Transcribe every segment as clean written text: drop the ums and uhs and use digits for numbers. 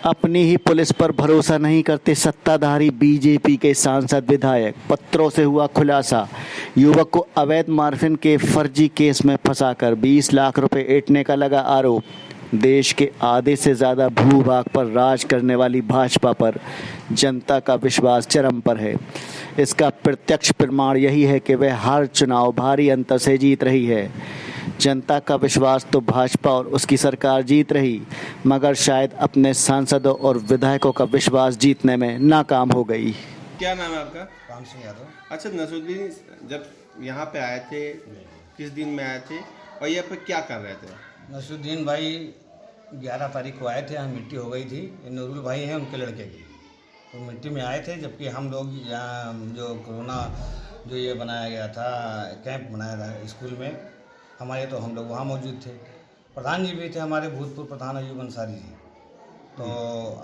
अपनी ही पुलिस पर भरोसा नहीं करते सत्ताधारी बीजेपी के सांसद विधायक। पत्रों से हुआ खुलासा। युवक को अवैध मार्फिन के फर्जी केस में फंसाकर 20 लाख रुपए ऐंठने का लगा आरोप। देश के आधे से ज़्यादा भूभाग पर राज करने वाली भाजपा पर जनता का विश्वास चरम पर है। इसका प्रत्यक्ष प्रमाण यही है कि वह हर चुनाव भारी अंतर से जीत रही है। जनता का विश्वास तो भाजपा और उसकी सरकार जीत रही, मगर शायद अपने सांसदों और विधायकों का विश्वास जीतने में नाकाम हो गई। क्या नाम है आपका? राम सिंह यादव। अच्छा, नसरुद्दीन जब यहाँ पे आए थे, किस दिन में आए थे और यहाँ पे क्या कर रहे थे? नसरुद्दीन भाई 11 तारीख को आए थे, यहाँ मिट्टी हो गई थी। ये नूरुल भाई हैं उनके लड़के की, तो मिट्टी में आए थे। जबकि हम लोग यहाँ जो कोरोना जो ये बनाया गया था, कैंप बनाया था स्कूल में हमारे, तो हम लोग वहाँ मौजूद थे। प्रधान जी भी थे हमारे, भूतपूर्व प्रधान अयूब अंसारी जी। तो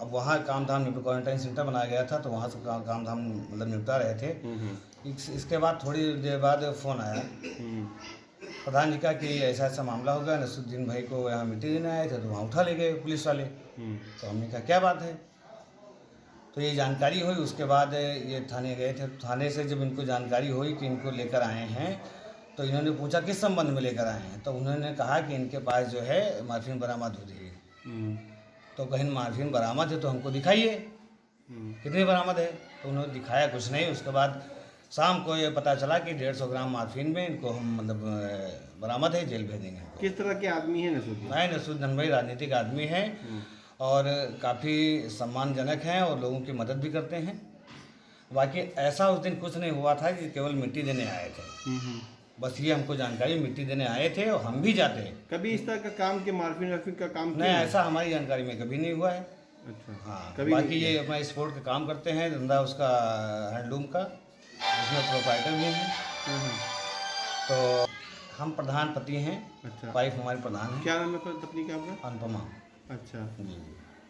अब वहाँ काम धाम क्वारंटाइन सेंटर बनाया गया था, तो वहाँ से काम धाम मतलब निपटा रहे थे। इसके बाद थोड़ी देर बाद फ़ोन आया प्रधान जी का कि ऐसा ऐसा मामला हो गया, नसरुद्दीन भाई को यहाँ मिट्टी देने आए थे, तो वहाँ उठा ले गए पुलिस वाले। तो हमने कहा क्या बात है, तो ये जानकारी हुई। उसके बाद ये थाने गए थे। थाने से जब इनको जानकारी हुई कि इनको लेकर आए हैं, तो इन्होंने पूछा किस संबंध में लेकर आए हैं, तो उन्होंने कहा कि इनके पास जो है मार्फिन बरामद हो रही है। तो कहीं मार्फिन बरामद है तो हमको दिखाइए कितनी बरामद है। तो उन्होंने दिखाया कुछ नहीं। उसके बाद शाम को ये पता चला कि 150 ग्राम मार्फिन में इनको हम मतलब बरामद है, जेल भेज देंगे। किस तरह के आदमी है नसरुद्दीन? नहीं, नसरुद्दीन भाई राजनीतिक आदमी हैं और काफ़ी सम्मानजनक हैं और लोगों की मदद भी करते हैं। बाकी ऐसा उस दिन कुछ नहीं हुआ था कि केवल मिट्टी देने आए थे। बस ये हमको जानकारी, मिट्टी देने आए थे और हम भी जाते हैं। कभी इस तरह का काम के मार्फिन वार्फिन का काम नहीं, ऐसा हमारी जानकारी में कभी नहीं हुआ है। अच्छा, हाँ, कभी बाकी ये अपना स्पोर्ट का काम करते हैं, धंधा उसका हैंडलूम का, उसमें प्रोप्राइटर भी हैं। तो हम प्रधान पति हैं। अच्छा, वाइफ हमारी प्रधान है। क्या नाम है पत्नी का आपका? अनुपमा अच्छा, जी।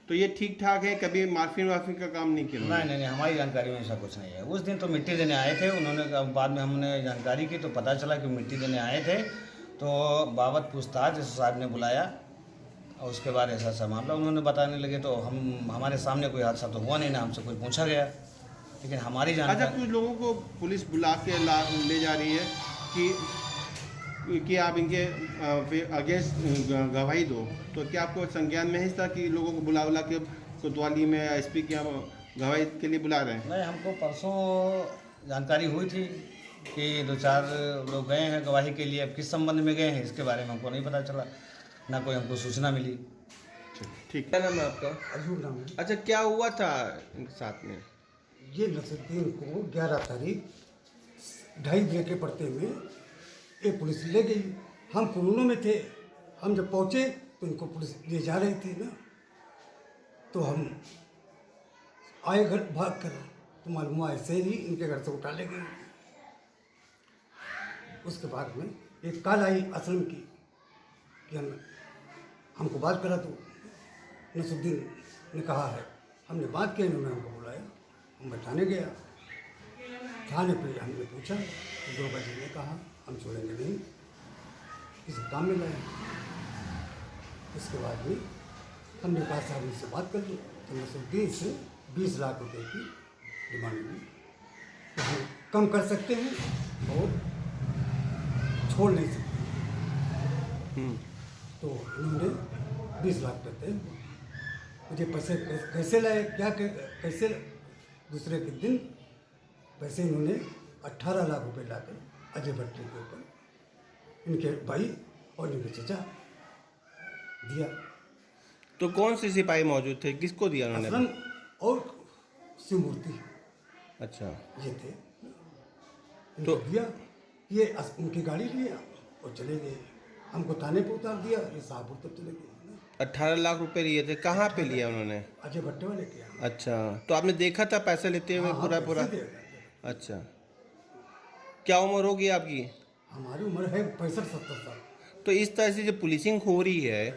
तो ये ठीक ठाक है, कभी मार्फिन वार्फिन का काम नहीं किया? नहीं नहीं नहीं, हमारी जानकारी में ऐसा कुछ नहीं है। उस दिन तो मिट्टी देने आए थे उन्होंने, बाद में हमने जानकारी की तो पता चला कि मिट्टी देने आए थे। तो बाबत पूछताछ साहब ने बुलाया और उसके बाद ऐसा ऐसा मामला उन्होंने बताने लगे। तो हमारे सामने कोई हादसा तो हुआ नहीं, ना हमसे कोई पूछा गया, लेकिन हमारी अच्छा, जानकारी। कुछ लोगों को पुलिस बुला के ले जा रही है कि आप इनके अगेंस्ट गवाही दो, तो क्या आपको संज्ञान में है इस तरह कि लोगों को बुला के कोतवाली में एसपी के गवाही के लिए बुला रहे हैं? नहीं, हमको परसों जानकारी हुई थी कि 2-4 लोग गए हैं गवाही के लिए। अब किस संबंध में गए हैं इसके बारे में हमको नहीं पता चला, ना कोई हमको सूचना मिली। ठीक, क्या नाम है आपका? अयूब नाम है। अच्छा, क्या हुआ था इनके साथ में? ये नसरुद्दीन को 11 तारीख 2:30 बजे के पड़ते में ये पुलिस ले गई। हम कोरोना में थे। हम जब पहुँचे तो इनको पुलिस ले जा रही थी ना, तो हम आए घर भाग कर, तो मालूम हुआ ऐसे ही इनके घर से उठा ले गए। उसके बाद में एक कॉल आई असलम की कि हमको बात करा, तो नसरुद्दीन ने कहा है। हमने बात की, इन्होंने हमको बुलाया, हम बताने गया थाने पे। हमने पूछा तो 2 बजे ने कहा हम छोड़ेंगे नहीं, किसी काम में लाए। इसके बाद में हमने कहा साहब इससे बात कर ली, तो नसरुद्दीन से 20 लाख रुपए की डिमांड हुई, तो हम कम कर सकते हैं और छोड़ नहीं सकते। तो इन्होंने 20 लाख कहते हैं। मुझे पैसे कैसे लाए, क्या कैसे, दूसरे के दिन पैसे इन्होंने 18 लाख रुपए लाकर अजय भट्टी के ऊपर इनके भाई और इनके चचा दिया। तो कौन से सिपाही मौजूद थे, किसको दिया उन्होंने? असलम और शिवमूर्ति अच्छा, ये थे। इनको दिया, ये उनकी गाड़ी लिया और चले गए। हमको थाने पर उतार दिया, ये शाहपुर तक चले गए। 18 लाख रुपए लिए थे, कहाँ पे लिया उन्होंने? अजय भट्टे वाले के यहाँ। अच्छा, तो आपने देखा था पैसे लेते हुए? हाँ, पूरा? पैसे दे। अच्छा, क्या उम्र होगी आपकी? हमारी उम्र है 65-70 साल। तो इस तरह से जो पुलिसिंग हो रही है,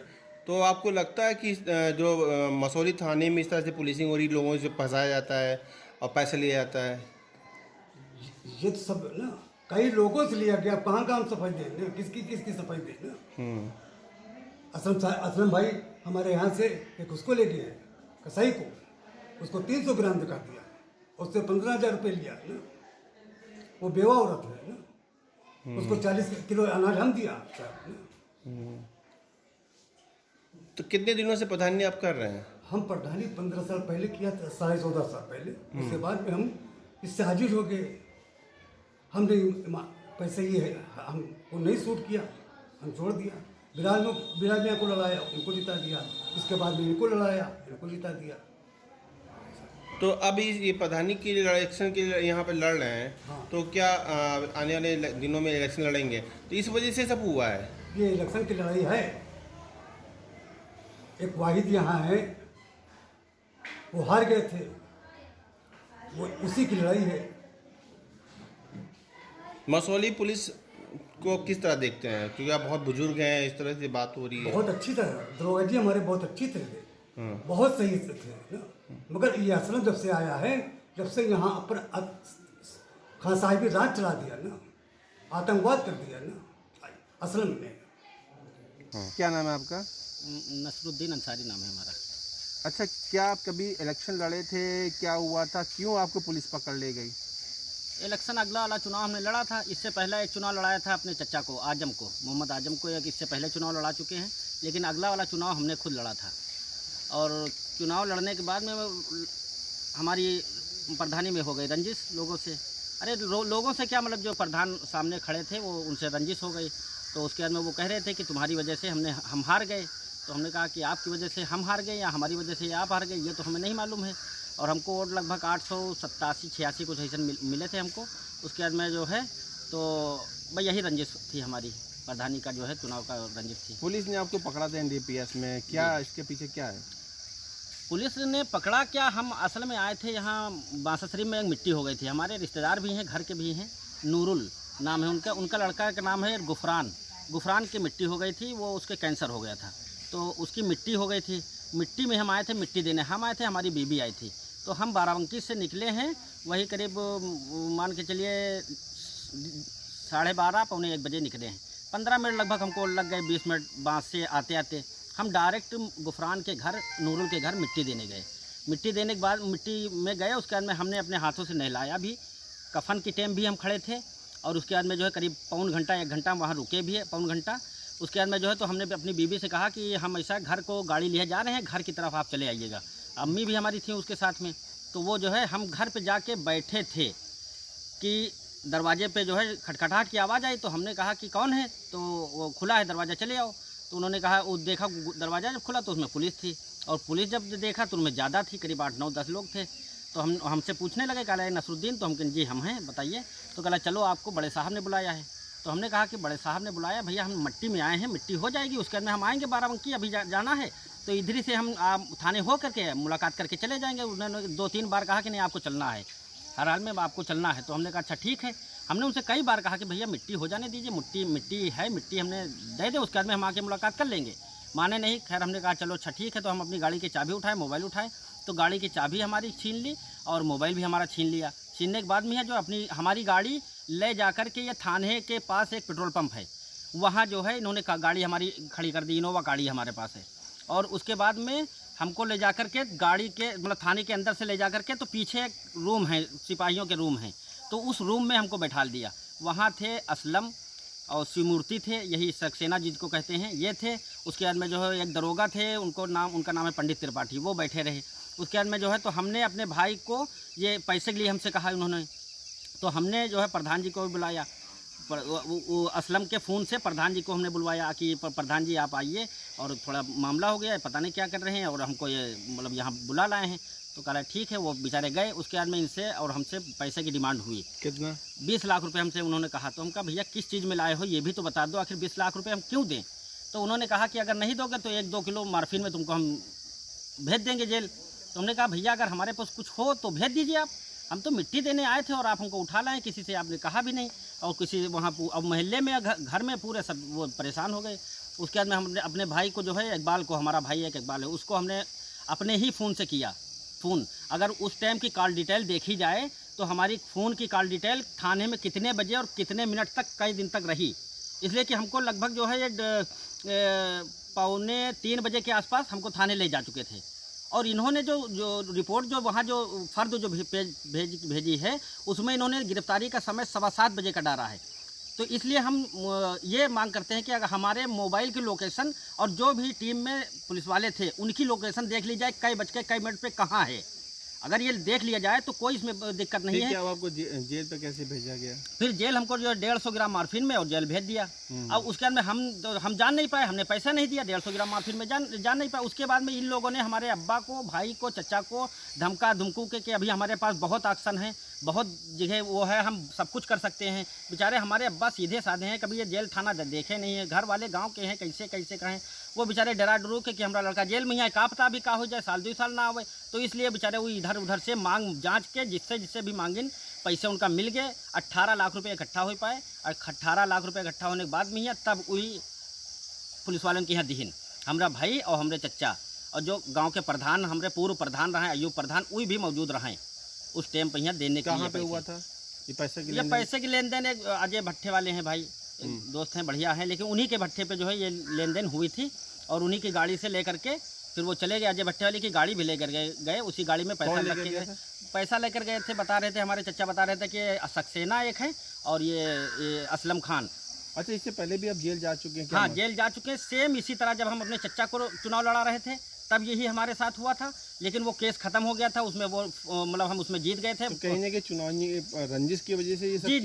तो आपको लगता है कि जो मसौली थाने में इस तरह से पुलिसिंग हो रही, लोगों से फंसाया जाता है और पैसे लिया जाता है? ये तो सब ना कई लोगों से लिया गया। कहाँ हम सफाई दें, किसकी सफाई दें ना। असलम भाई हमारे यहाँ से एक उसको ले गए, कसाई को, उसको 300 ग्राम दिखा दिया, उससे 15,000 रुपये लिया ना। वो बेवा औरत है ना, उसको 40 किलो अनाज हम दिया ना। तो कितने दिनों से प्रधानी आप कर रहे हैं? हम प्रधानी 15 साल पहले किया था, 14.5 साल पहले। उसके बाद में हम इससे हाजिर हो गए। हमने पैसे ये है, हमको नहीं सूट किया, हम छोड़ दिया। बिराज मियाँ को लड़ाया, उनको जिता दिया। इसके बाद में इनको लड़ाया, इनको जिता दिया। तो अभी ये प्रधानी की इलेक्शन के लिए यहाँ पे लड़ रहे हैं, हाँ। तो क्या आने वाले दिनों में इलेक्शन लड़ेंगे, तो इस वजह से सब हुआ है? ये इलेक्शन की लड़ाई है। एक वाहिद यहाँ है, वो हार गए थे, वो उसी की लड़ाई है। मसौली पुलिस को किस तरह देखते हैं, क्योंकि आप बहुत बुजुर्ग हैं, इस तरह से बात हो रही है? बहुत अच्छी तरह, दरोगा जी हमारे बहुत अच्छी थे, बहुत सही थे ना। मगर ये असलम जब से आया है, जब से यहाँ पर खान साहिबी राज चला दिया ना, आतंकवाद कर दिया ना असलम ने। क्या नाम है आपका? नसरुद्दीन अंसारी नाम है हमारा। अच्छा, क्या आप कभी इलेक्शन लड़े थे? क्या हुआ था, क्यों आपको पुलिस पकड़ ले गई? इलेक्शन अगला वाला चुनाव हमने लड़ा था। इससे पहले एक चुनाव लड़ाया था अपने चचा को, आजम को, मोहम्मद आजम को। एक इससे पहले चुनाव लड़ा चुके हैं, लेकिन अगला वाला चुनाव हमने खुद लड़ा था। और चुनाव लड़ने के बाद में हमारी प्रधानी में हो गई रंजिश लोगों से। अरे लोगों से क्या, मतलब जो प्रधान सामने खड़े थे वो उनसे रंजिश हो गई। तो उसके बाद में वो कह रहे थे कि तुम्हारी वजह से हम हार गए। तो हमने कहा कि आपकी वजह से हम हार गए या हमारी वजह से आप हार गए, ये तो हमें नहीं मालूम है। और हमको वोट लगभग 887-86 कुछ ऐसे मिले थे हमको। उसके बाद में जो है तो भाई यही रंजिश थी हमारी, प्रधानी का जो है चुनाव का रंजिश थी। पुलिस ने आपको पकड़ा था NDPS में, क्या इसके पीछे क्या है? पुलिस ने पकड़ा क्या, हम असल में आए थे यहाँ बांससरी में। एक मिट्टी हो गई थी, हमारे रिश्तेदार भी हैं, घर के भी हैं। नूरुल नाम है उनका लड़का का नाम है गुफरान की मिट्टी हो गई थी। वो उसके कैंसर हो गया था, तो उसकी मिट्टी हो गई थी। मिट्टी में हम आए थे मिट्टी देने, हम आए थे, हमारी बीबी आई थी। तो हम बाराबंकी से निकले हैं, वही करीब मान के चलिए 12:30 पौने 1 बजे निकले हैं। 15 मिनट लगभग हमको लग गए, 20 मिनट बाँस से आते आते। हम डायरेक्ट गुफरान के घर, नूरुल के घर मिट्टी देने गए। मिट्टी देने के बाद मिट्टी में गए, उसके बाद में हमने अपने हाथों से नहलाया भी। कफन की टाइम भी हम खड़े थे। और उसके बाद में जो है करीब पौन घंटा 1 घंटा वहाँ रुके भी है, पौन घंटा। उसके बाद में जो है तो हमने अपनी बीबी से कहा कि हम ऐसा घर को गाड़ी लिए जा रहे हैं, घर की तरफ आप चले आइएगा। अम्मी भी हमारी थी उसके साथ में। तो वो जो है हम घर पे जाके बैठे थे कि दरवाजे पे जो है खटखटाहट की आवाज़ आई। तो हमने कहा कि कौन है, तो वो खुला है दरवाज़ा, चले आओ। तो उन्होंने कहा, वो देखा दरवाज़ा जब खुला तो उसमें पुलिस थी। और पुलिस जब देखा तो उनमें ज़्यादा थी, करीब 8, 9, 10 लोग थे। तो हमसे पूछने लगे, कहा नसरुद्दीन, तो हम कहें जी हम हैं, बताइए। तो कहा चलो आपको बड़े साहब ने बुलाया है। तो हमने कहा कि बड़े साहब ने बुलाया, भैया हम मिट्टी में आए हैं, मिट्टी हो जाएगी, उसके बाद में हम आएंगे बाराबंकी, अभी जाना है। तो इधर ही से हम थाने हो करके मुलाकात करके चले जाएंगे। उन्होंने 2-3 बार कहा कि नहीं आपको चलना है, हर हाल में आपको चलना है। तो हमने कहा अच्छा ठीक है। हमने उनसे कई बार कहा कि भैया मिट्टी हो जाने दीजिए, मिट्टी है, मिट्टी हमने दे दे, उसके बाद में हम आके मुलाकात कर लेंगे। माने नहीं। खैर हमने कहा चलो अच्छा ठीक है। तो हम अपनी गाड़ी की चाबी उठाए, मोबाइल उठाए, तो गाड़ी की चाबी हमारी छीन ली और मोबाइल भी हमारा छीन लिया। छीनने के बाद में है जो हमारी गाड़ी ले जाकर के, ये थाने के पास एक पेट्रोल पंप है, वहाँ जो है इन्होंने गाड़ी हमारी खड़ी कर दी। इनोवा गाड़ी हमारे पास है। और उसके बाद में हमको ले जाकर के गाड़ी के, मतलब थाने के अंदर से ले जाकर के, तो पीछे एक रूम है, सिपाहियों के रूम हैं, तो उस रूम में हमको बैठा दिया। वहाँ थे असलम और शिवमूर्ति थे, यही सक्सेना जिसको कहते हैं, ये थे। उसके बाद में जो है एक दरोगा थे, उनका नाम है पंडित त्रिपाठी, वो बैठे रहे। उसके बाद में जो है तो हमने अपने भाई को, ये पैसे के लिए हमसे कहा उन्होंने, तो हमने जो है प्रधान जी को भी बुलाया। वो असलम के फ़ोन से प्रधान जी को हमने बुलवाया कि प्रधान जी आप आइए, और थोड़ा मामला हो गया है, पता नहीं क्या कर रहे हैं, और हमको ये मतलब यहाँ बुला लाए हैं। तो कह रहा ठीक है। वो बेचारे गए। उसके बाद में इनसे और हमसे पैसे की डिमांड हुई। कितना? 20 लाख रुपए हमसे उन्होंने कहा। तो हम कहा भैया किस चीज़ में लाए हो ये भी तो बता दो, आखिर 20 लाख रुपए हम क्यों दें। तो उन्होंने कहा कि अगर नहीं दोगे तो 1-2 किलो मार्फिन में तुमको हम भेज देंगे जेल। तो हमने कहा भैया अगर हमारे पास कुछ हो तो भेज दीजिए आप, हम तो मिट्टी देने आए थे और आप हमको उठा लाए, किसी से आपने कहा भी नहीं। और किसी वहाँ अब मोहल्ले में घर में पूरे सब वो परेशान हो गए। उसके बाद में हमने अपने भाई को जो है इकबाल को, हमारा भाई एक इकबाल है, उसको हमने अपने ही फ़ोन से किया फ़ोन। अगर उस टाइम की कॉल डिटेल देखी जाए तो हमारी फ़ोन की कॉल डिटेल थाने में कितने बजे और कितने मिनट तक, कई दिन तक रही। इसलिए कि हमको लगभग जो है 2:45 बजे के आसपास हमको थाने ले जा चुके थे। और इन्होंने जो जो रिपोर्ट जो वहाँ जो फर्द जो भेजी है उसमें इन्होंने गिरफ्तारी का समय 7:15 बजे का डाला है। तो इसलिए हम ये मांग करते हैं कि अगर हमारे मोबाइल की लोकेशन और जो भी टीम में पुलिस वाले थे उनकी लोकेशन देख ली जाए, कई बज के कई मिनट पे कहाँ है। अगर ये देख लिया जाए तो कोई इसमें दिक्कत नहीं है। क्या आपको जेल पे कैसे भेजा गया? फिर जेल हमको जो 150 ग्राम मार्फिन में और जेल भेज दिया। अब उसके बाद में हम जान नहीं पाए, हमने पैसा नहीं दिया, 150 ग्राम मार्फिन में जान नहीं पाए। उसके बाद में इन लोगों ने हमारे अब्बा को, भाई को, चचा को धमकू के अभी हमारे पास बहुत एक्शन है, बहुत जगह वो है, हम सब कुछ कर सकते हैं। बेचारे हमारे अब्बा सीधे साधे हैं, कभी ये जेल थाना देखे नहीं है, घर वाले गाँव के हैं, कैसे कहें। वो बेचारे डरा डरू के कि हमारा लड़का जेल में ही है, का पता भी का हो जाए, साल 2 साल ना आवे। तो इसलिए बेचारे वो इधर उधर से मांग जांच के जिससे भी मांगिन पैसे उनका मिल गए। 18 लाख रुपए इकट्ठा हो पाए और 18 लाख रुपए इकट्ठा होने के बाद में ही तब वही पुलिस वालों के यहाँ दिहिन हमारा भाई और हमारे चच्चा और जो गांव के प्रधान, हमारे पूर्व प्रधान रहे अयूब प्रधान, वही भी मौजूद रहे उस टाइम पर यहाँ देने के लिए। कहाँ पे हुआ था ये पैसे की लेन देन? अजय भट्टे वाले हैं भाई, दोस्त हैं, बढ़िया हैं, लेकिन उन्हीं के भट्टे पे जो है ये लेन देन हुई थी और उन्हीं की गाड़ी से लेकर के फिर वो चले गए। अजय भट्टे वाले की गाड़ी भी लेकर गए, उसी गाड़ी में पैसा लेकर गए। पैसा लेकर गए थे, बता रहे थे हमारे चचा बता रहे थे कि सक्सेना एक है और ये असलम खान। अच्छा, इससे पहले भी आप जेल जा चुके हैं? हाँ, जेल जा चुके हैं। सेम इसी तरह जब हम अपने चचा को चुनाव लड़ा रहे थे तब यही हमारे साथ हुआ था, लेकिन वो केस खत्म हो गया था, उसमें वो मतलब हम उसमें जीत गए थे। तो कहीं ना कहीं चुनावी रंजिश की वजह से ये सब जी,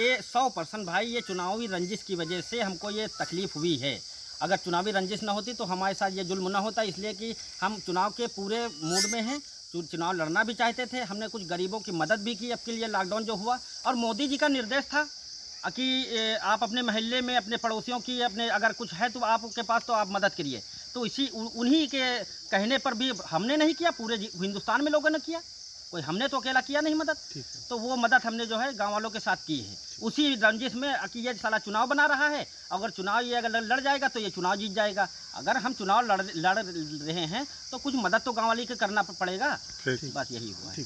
ये 100% भाई, ये चुनावी रंजिश की वजह से हमको ये तकलीफ हुई है। अगर चुनावी रंजिश ना होती तो हमारे साथ ये जुल्म ना होता, इसलिए कि हम चुनाव के पूरे मूड में हैं, चुनाव लड़ना भी चाहते थे। हमने कुछ गरीबों की मदद भी की अब के लिए लॉकडाउन जो हुआ, और मोदी जी का निर्देश था कि आप अपने मोहल्ले में अपने पड़ोसियों की अपने अगर कुछ है तो आपके पास तो आप मदद करिए। तो इसी उन्हीं के कहने पर भी हमने नहीं किया, पूरे हिंदुस्तान में लोगों ने किया, कोई हमने तो अकेला किया नहीं मदद। तो वो मदद हमने जो है गांव वालों के साथ की है, उसी रंजिश में कि ये साला चुनाव बना रहा है, अगर चुनाव ये अगर लड़ जाएगा तो ये चुनाव जीत जाएगा। अगर हम चुनाव लड़ रहे हैं तो कुछ मदद तो गाँव वाली के करना पड़ेगा। बस यही हुआ है।